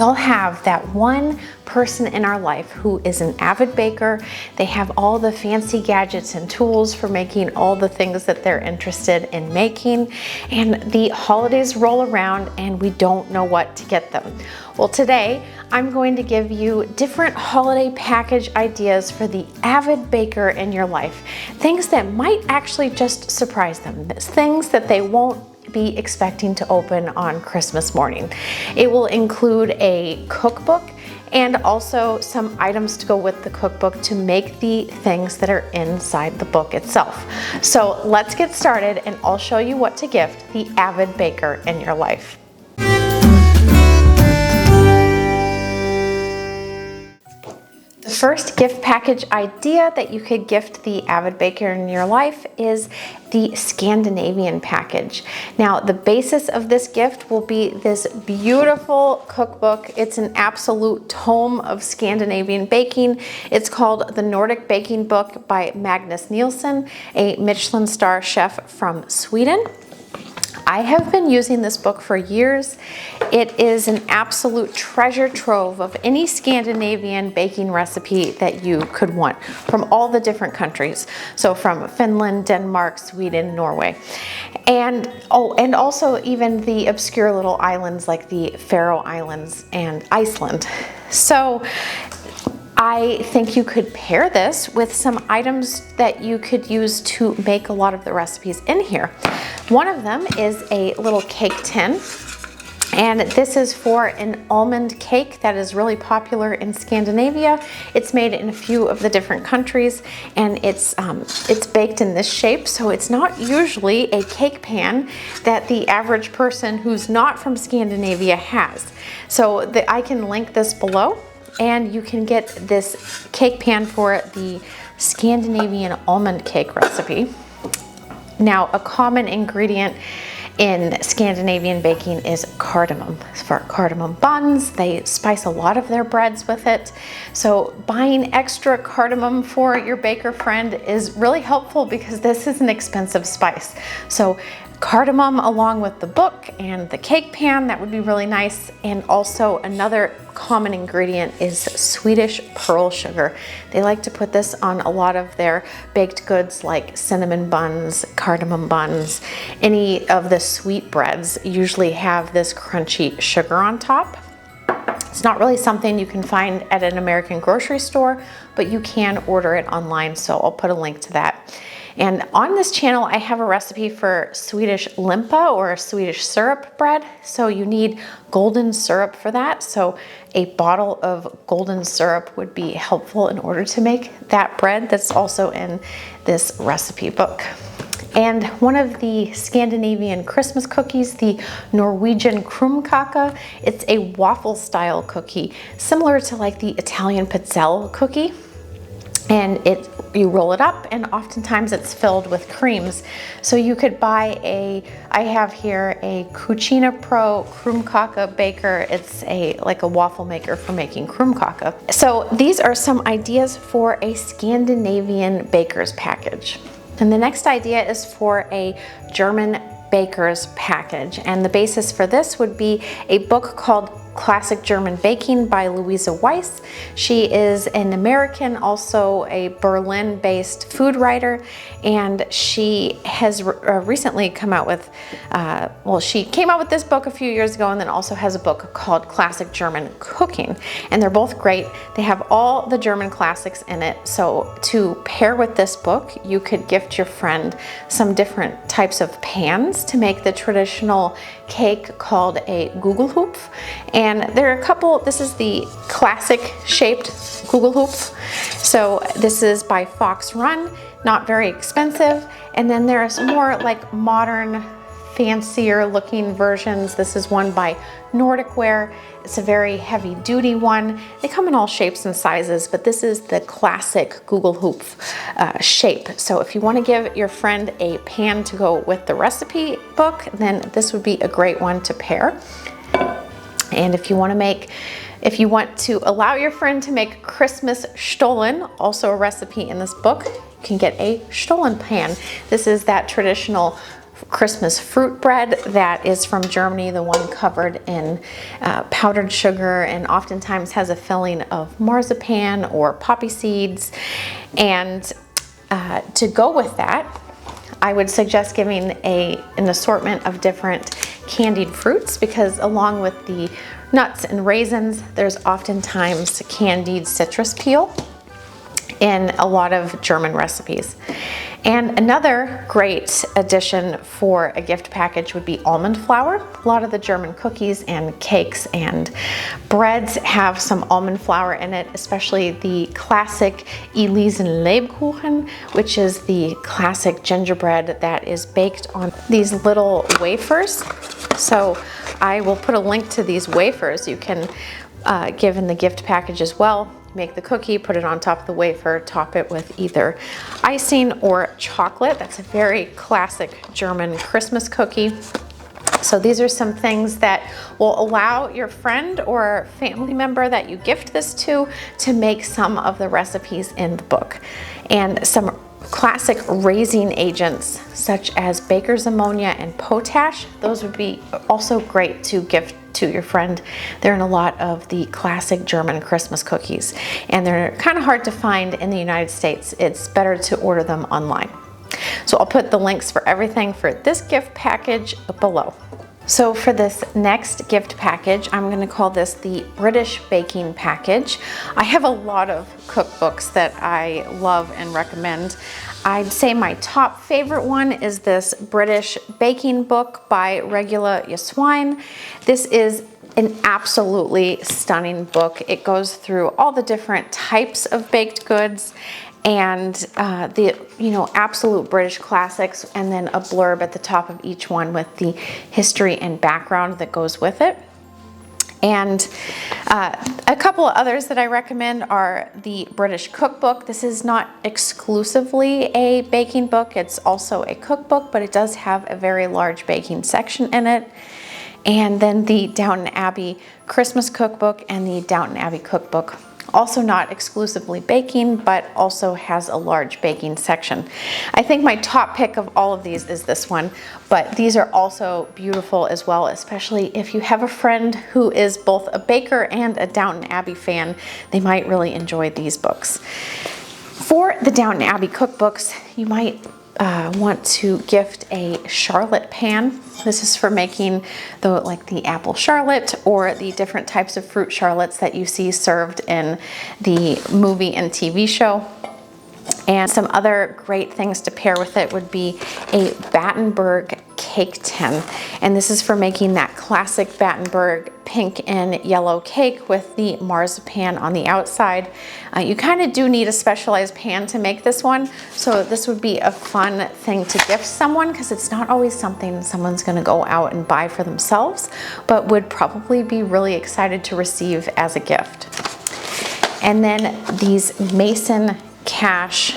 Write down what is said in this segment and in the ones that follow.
We all have that one person in our life who is an avid baker. They have all the fancy gadgets and tools for making all the things that they're interested in making, and the holidays roll around and we don't know what to get them. Well, today I'm going to give you different holiday package ideas for the avid baker in your life. Things that might actually just surprise them, things that they won't be expecting to open on Christmas morning. It will include a cookbook and also some items to go with the cookbook to make the things that are inside the book itself. So let's get started and I'll show you what to gift the avid baker in your life. The first gift package idea that you could gift the avid baker in your life is the Scandinavian package. Now, the basis of this gift will be this beautiful cookbook. It's an absolute tome of Scandinavian baking. It's called The Nordic Baking Book by Magnus Nielsen, a Michelin star chef from Sweden. I have been using this book for years. It is an absolute treasure trove of any Scandinavian baking recipe that you could want from all the different countries. So from Finland, Denmark, Sweden, Norway, and also even the obscure little islands like the Faroe Islands and Iceland. So I think you could pair this with some items that you could use to make a lot of the recipes in here. One of them is a little cake tin, and this is for an almond cake that is really popular in Scandinavia. It's made in a few of the different countries, and it's baked in this shape, so it's not usually a cake pan that the average person who's not from Scandinavia has. So I can link this below, and you can get this cake pan for the Scandinavian almond cake recipe. Now, a common ingredient in Scandinavian baking is cardamom. For cardamom buns, they spice a lot of their breads with it. So buying extra cardamom for your baker friend is really helpful because this is an expensive spice. So cardamom along with the book and the cake pan, that would be really nice. And also another common ingredient is Swedish pearl sugar. They like to put this on a lot of their baked goods like cinnamon buns, cardamom buns. Any of the sweet breads usually have this crunchy sugar on top. It's not really something you can find at an American grocery store, but you can order it online, so I'll put a link to that. And on this channel, I have a recipe for Swedish limpa, or Swedish syrup bread. So you need golden syrup for that. So a bottle of golden syrup would be helpful in order to make that bread that's also in this recipe book. And one of the Scandinavian Christmas cookies, the Norwegian krumkake, it's a waffle style cookie, similar to like the Italian pizzelle cookie. And you roll it up, and oftentimes it's filled with creams. So you could buy I have here a Cucina Pro krumkake baker. It's like a waffle maker for making krumkake. So these are some ideas for a Scandinavian baker's package. And the next idea is for a German baker's package. And the basis for this would be a book called Classic German Baking by Louisa Weiss. She is an American, also a Berlin-based food writer, and she has recently come out with, she came out with this book a few years ago, and then also has a book called Classic German Cooking, and they're both great. They have all the German classics in it, so to pair with this book, you could gift your friend some different types of pans to make the traditional cake called a Gugelhupf. And there are a couple, this is the classic shaped Gugelhupf. So this is by Fox Run, not very expensive. And then there are some more like modern, fancier looking versions. This is one by Nordicware. It's a very heavy duty one. They come in all shapes and sizes, but this is the classic Gugelhupf shape. So if you want to give your friend a pan to go with the recipe book, then this would be a great one to pair. And if you want to allow your friend to make Christmas Stollen, also a recipe in this book, you can get a Stollen pan. This is that traditional Christmas fruit bread that is from Germany, the one covered in powdered sugar and oftentimes has a filling of marzipan or poppy seeds. And to go with that, I would suggest giving an assortment of different candied fruits, because along with the nuts and raisins, there's oftentimes candied citrus peel in a lot of German recipes. And another great addition for a gift package would be almond flour. A lot of the German cookies and cakes and breads have some almond flour in it, especially the classic Stollen and Lebkuchen, which is the classic gingerbread that is baked on these little wafers. So I will put a link to these wafers. You can give in the gift package as well. Make the cookie, put it on top of the wafer, top it with either icing or chocolate. That's a very classic German Christmas cookie. So these are some things that will allow your friend or family member that you gift this to make some of the recipes in the book. And some classic raising agents such as baker's ammonia and potash, those would be also great to gift to your friend. They're in a lot of the classic German Christmas cookies, and they're kind of hard to find in the United States. It's better to order them online. So I'll put the links for everything for this gift package below. So for this next gift package, I'm going to call this the British baking package. I have a lot of cookbooks that I love and recommend. I'd say my top favorite one is this British baking book by Regula Yswine. This is an absolutely stunning book. It goes through all the different types of baked goods and the absolute British classics, and then a blurb at the top of each one with the history and background that goes with it. And a couple of others that I recommend are the British Cookbook. This is not exclusively a baking book, it's also a cookbook, but it does have a very large baking section in it. And then the Downton Abbey Christmas Cookbook and the Downton Abbey Cookbook. Also not exclusively baking, but also has a large baking section. I think my top pick of all of these is this one, but these are also beautiful as well, especially if you have a friend who is both a baker and a Downton Abbey fan. They might really enjoy these books. For the Downton Abbey cookbooks, you might want to gift a charlotte pan. This is for making the apple charlotte or the different types of fruit charlottes that you see served in the movie and TV show. And some other great things to pair with it would be a Battenberg cake tin. And this is for making that classic Battenberg pink and yellow cake with the marzipan on the outside. You kind of do need a specialized pan to make this one, so this would be a fun thing to gift someone, because it's not always something someone's going to go out and buy for themselves, but would probably be really excited to receive as a gift. And then these Mason Cash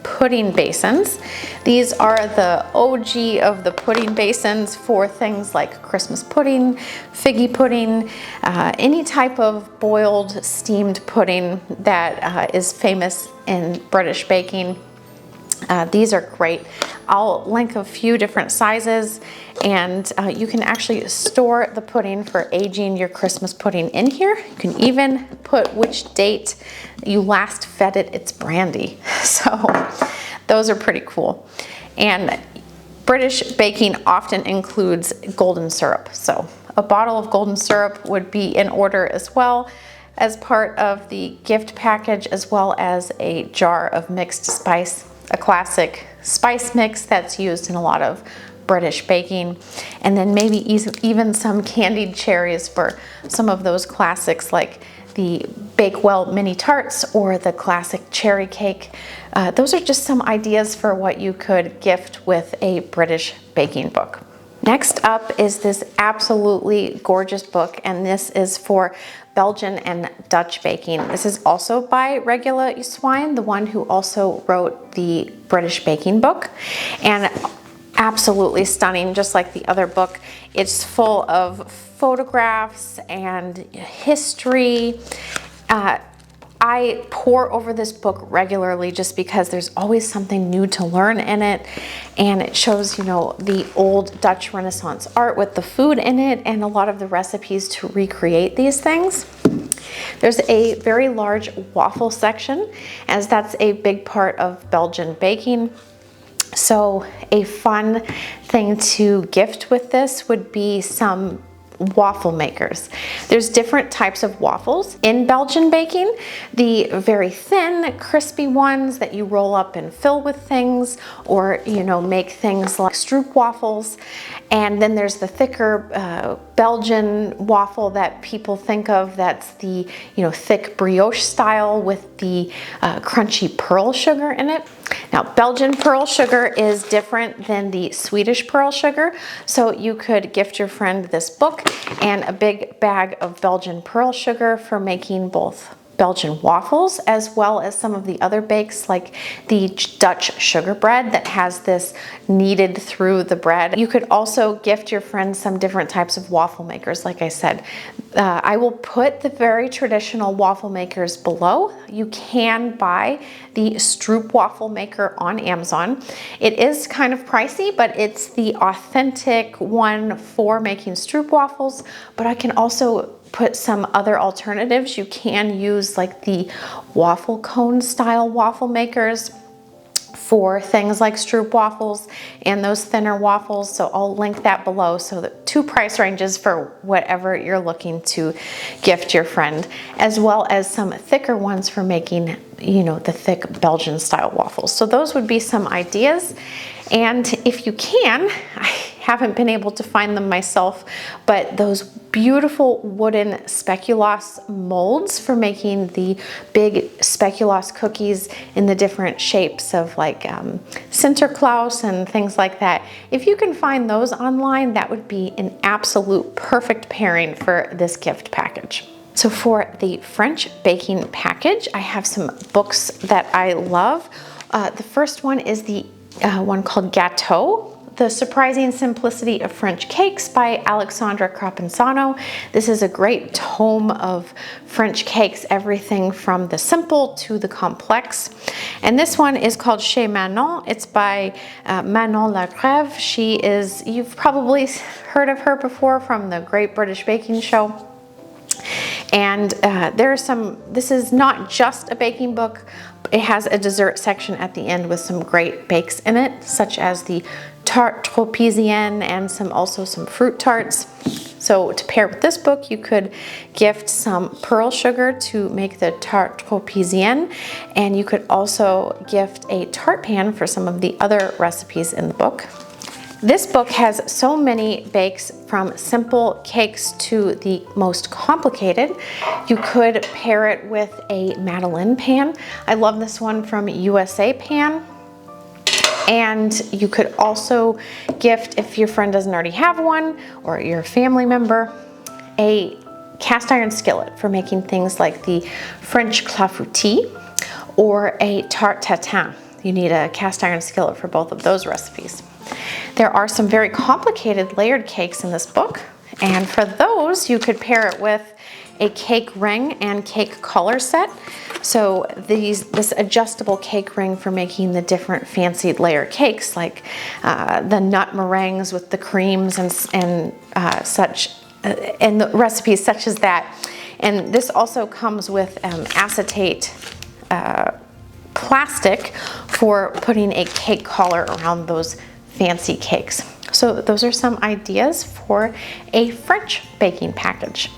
pudding basins. These are the OG of the pudding basins for things like Christmas pudding, figgy pudding, any type of boiled steamed pudding that is famous in British baking. These are great. I'll link a few different sizes, and you can actually store the pudding for aging your Christmas pudding in here. You can even put which date you last fed it its brandy. So those are pretty cool. And British baking often includes golden syrup. So a bottle of golden syrup would be in order as well as part of the gift package, as well as a jar of mixed spice, a classic spice mix that's used in a lot of British baking. And then maybe even some candied cherries for some of those classics like the Bakewell mini tarts or the classic cherry cake. Those are just some ideas for what you could gift with a British baking book. Next up is this absolutely gorgeous book, and this is for Belgian and Dutch baking. This is also by Regula Yswine, the one who also wrote the British baking book, and absolutely stunning, just like the other book. It's full of photographs and history. I pore over this book regularly just because there's always something new to learn in it, and it shows, you know, the old Dutch Renaissance art with the food in it and a lot of the recipes to recreate these things. There's a very large waffle section, as that's a big part of Belgian baking. So a fun thing to gift with this would be some waffle makers. There's different types of waffles in Belgian baking. The very thin, crispy ones that you roll up and fill with things, or, you know, make things like stroop waffles. And then there's the thicker Belgian waffle that people think of, that's the, you know, thick brioche style with the crunchy pearl sugar in it. Now, Belgian pearl sugar is different than the Swedish pearl sugar, so you could gift your friend this book and a big bag of Belgian pearl sugar for making both Belgian waffles as well as some of the other bakes, like the Dutch sugar bread that has this kneaded through the bread. You could also gift your friend some different types of waffle makers, like I said. I will put the very traditional waffle makers below. You can buy the Stroop waffle maker on Amazon. It is kind of pricey, but it's the authentic one for making Stroop waffles, but I can also put some other alternatives. You can use like the waffle cone style waffle makers for things like Stroop waffles and those thinner waffles. So I'll link that below. So the two price ranges for whatever you're looking to gift your friend, as well as some thicker ones for making, you know, the thick Belgian style waffles. So those would be some ideas. And if you can, I haven't been able to find them myself, but those beautiful wooden speculoos molds for making the big speculoos cookies in the different shapes of like Sinterklaas and things like that. If you can find those online, that would be an absolute perfect pairing for this gift package. So for the French baking package, I have some books that I love. The first one is the one called Gâteau, The Surprising Simplicity of French Cakes by Alexandra Crapanzano. This is a great tome of French cakes, everything from the simple to the complex. And this one is called Chez Manon. It's by Manon Lacrève. She is, you've probably heard of her before from the Great British Baking Show. And there are some, this is not just a baking book. It has a dessert section at the end with some great bakes in it, such as the tarte tropézienne and also some fruit tarts. So to pair with this book, you could gift some pearl sugar to make the tarte tropézienne, and you could also gift a tart pan for some of the other recipes in the book. This book has so many bakes, from simple cakes to the most complicated. You could pair it with a Madeleine pan. I love this one from USA Pan. And you could also gift, if your friend doesn't already have one, or your family member, a cast iron skillet for making things like the French clafoutis or a tarte tatin. You need a cast iron skillet for both of those recipes. There are some very complicated layered cakes in this book, and for those you could pair it with a cake ring and cake collar set. So this adjustable cake ring for making the different fancied layer cakes, like the nut meringues with the creams and such, and the recipes such as that. And this also comes with acetate plastic for putting a cake collar around those fancy cakes. So those are some ideas for a French baking package.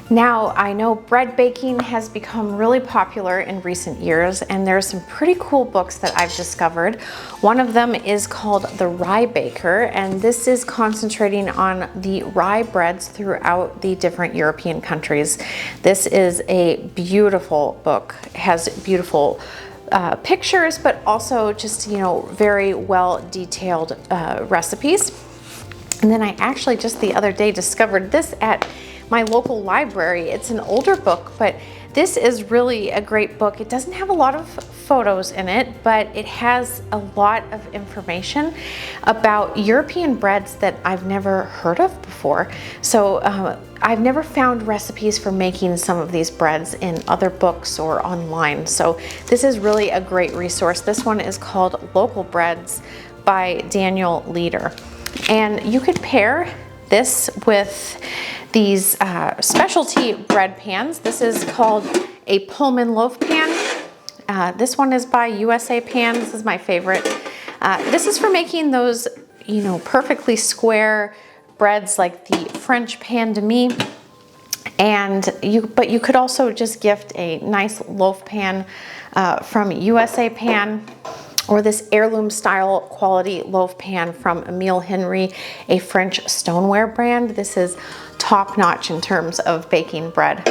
Now, I know bread baking has become really popular in recent years, and there are some pretty cool books that I've discovered. One of them is called The Rye Baker, and this is concentrating on the rye breads throughout the different European countries. This is a beautiful book. It has beautiful pictures, but also just, you know, very well detailed recipes. And then I actually just the other day discovered this at my local library. It's an older book, but this is really a great book. It doesn't have a lot of photos in it, but it has a lot of information about European breads that I've never heard of before. So I've never found recipes for making some of these breads in other books or online. So this is really a great resource. This one is called Local Breads by Daniel Leader. And you could pair this with these specialty bread pans. This is called a Pullman loaf pan. This one is by USA Pan. This is my favorite. This is for making those, you know, perfectly square breads like the French pan de mie. But you could also just gift a nice loaf pan from USA Pan, or this heirloom style quality loaf pan from Emile Henry, a French stoneware brand. This is top notch in terms of baking bread.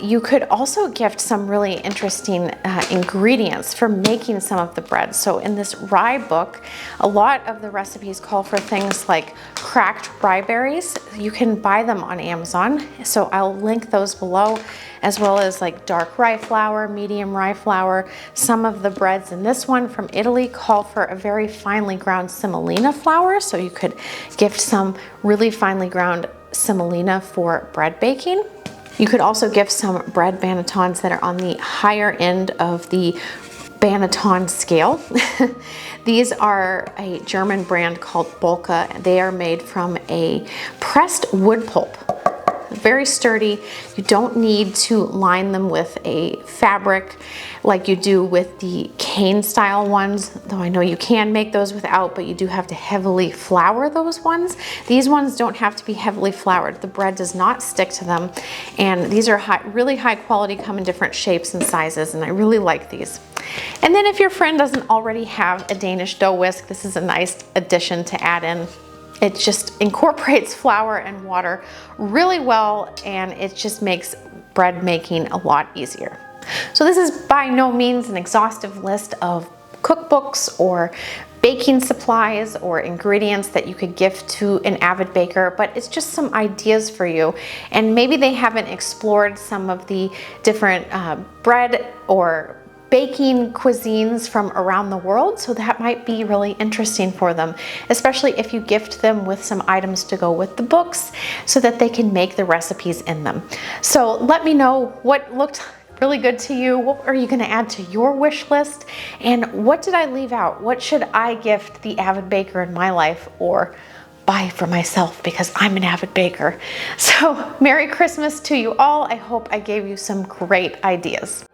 You could also gift some really interesting ingredients for making some of the bread. So in this rye book, a lot of the recipes call for things like cracked rye berries. You can buy them on Amazon. So I'll link those below, as well as like dark rye flour, medium rye flour. Some of the breads in this one from Italy call for a very finely ground semolina flour. So you could gift some really finely ground semolina for bread baking. You could also gift some bread bannetons that are on the higher end of the banneton scale. These are a German brand called Bolka. They are made from a pressed wood pulp. Very sturdy. You don't need to line them with a fabric like you do with the cane style ones, though I know you can make those without, but you do have to heavily flour those ones. These ones don't have to be heavily floured. The bread does not stick to them, and these are really high quality, come in different shapes and sizes, and I really like these. And then if your friend doesn't already have a Danish dough whisk, this is a nice addition to add in. It just incorporates flour and water really well, and it just makes bread making a lot easier. So this is by no means an exhaustive list of cookbooks or baking supplies or ingredients that you could gift to an avid baker, but it's just some ideas for you. And maybe they haven't explored some of the different bread or baking cuisines from around the world, so that might be really interesting for them, especially if you gift them with some items to go with the books so that they can make the recipes in them. So let me know what looked really good to you. What are you going to add to your wish list? And what did I leave out? What should I gift the avid baker in my life or buy for myself because I'm an avid baker? So Merry Christmas to you all. I hope I gave you some great ideas.